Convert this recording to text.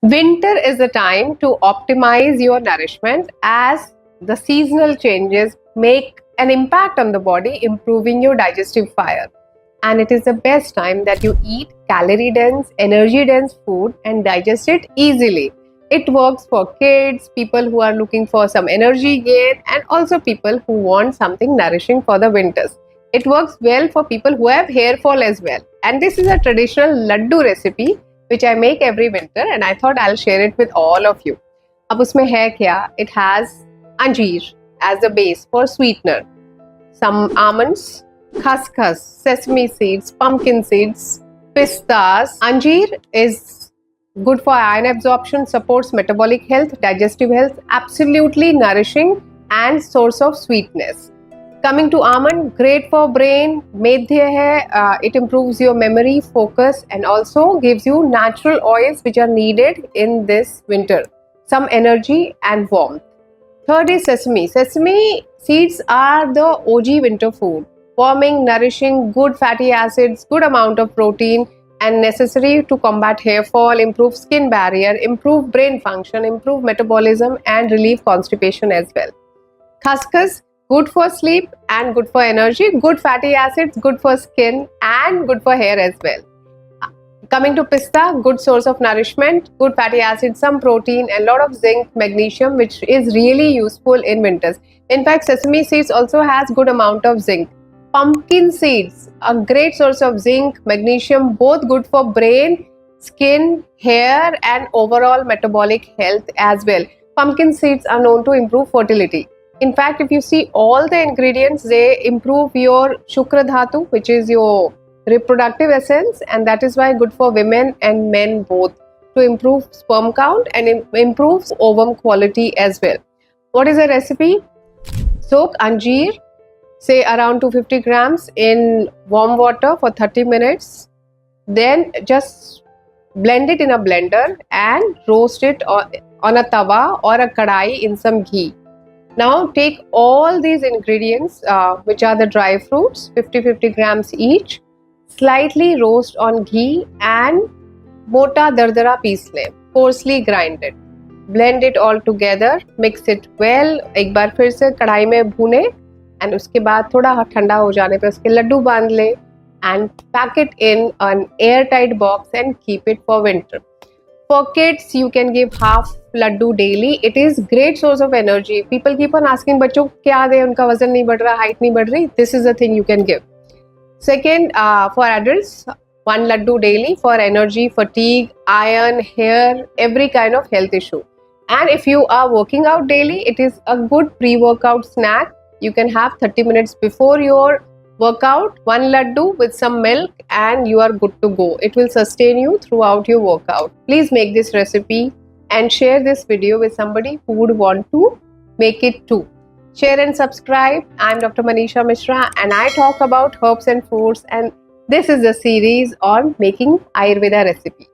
Winter is the time to optimize your nourishment as the seasonal changes make an impact on the body, improving your digestive fire. And it is the best time that you eat calorie dense, energy dense food and digest it easily. It works for kids, people who are looking for some energy gain, and also people who want something nourishing for the winters. It works well for people who have hair fall as well. And this is a traditional laddu recipe which I make every winter, and I thought I'll share it with all of you. अब उसमें है क्या? It has anjeer as the base for sweetener, some almonds, cuscus, sesame seeds, pumpkin seeds, pistas. Anjeer is good for iron absorption, supports metabolic health, digestive health, absolutely nourishing and source of sweetness. Coming to almond, great for brain, medhya hai, it improves your memory, focus and also gives you natural oils which are needed in this winter. Some energy and warmth. Third is sesame. Sesame seeds are the OG winter food. Warming, nourishing, good fatty acids, good amount of protein and necessary to combat hair fall, improve skin barrier, improve brain function, improve metabolism and relieve constipation as well. Cuscus, good for sleep and good for energy, good fatty acids, good for skin and good for hair as well. Coming to pista, good source of nourishment, good fatty acids, some protein and lot of zinc, magnesium which is really useful in winters. In fact, sesame seeds also has good amount of zinc. Pumpkin seeds, a great source of zinc, magnesium, both good for brain, skin, hair and overall metabolic health as well. Pumpkin seeds are known to improve fertility. In fact, if you see all the ingredients, they improve your Shukra Dhatu, which is your reproductive essence, and that is why good for women and men both, to improve sperm count and improves ovum quality as well. What is the recipe? Soak anjeer, say around 250 grams in warm water for 30 minutes. Then just blend it in a blender and roast it on a tawa or a kadai in some ghee. Now take all these ingredients which are the dry fruits, 50 grams each, slightly roast on ghee and mota dardara piece le, coarsely grind it. Blend it all together, mix it well, एक बार फिर से कढ़ाई में भूने and उसके बाद थोड़ा ठंडा हो जाने पे उसके लड्डू बांध ले and pack it in an airtight box and keep it for winter. For kids, you can give half laddu daily. It is great source of energy. People keep on asking, बच्चों क्या दे, उनका वजन नहीं बढ़ रहा, height नहीं बढ़ रही. This is the thing you can give. Second, for adults, one laddu daily for energy, fatigue, iron, hair, every kind of health issue. And if you are working out daily, it is a good pre-workout snack. You can have 30 minutes before your workout, one laddu with some milk and you are good to go. It will sustain you throughout your workout. Please make this recipe and share this video with somebody who would want to make it too. Share and subscribe. I'm Dr. Manisha Mishra and I talk about herbs and foods, and this is the series on making Ayurveda recipe.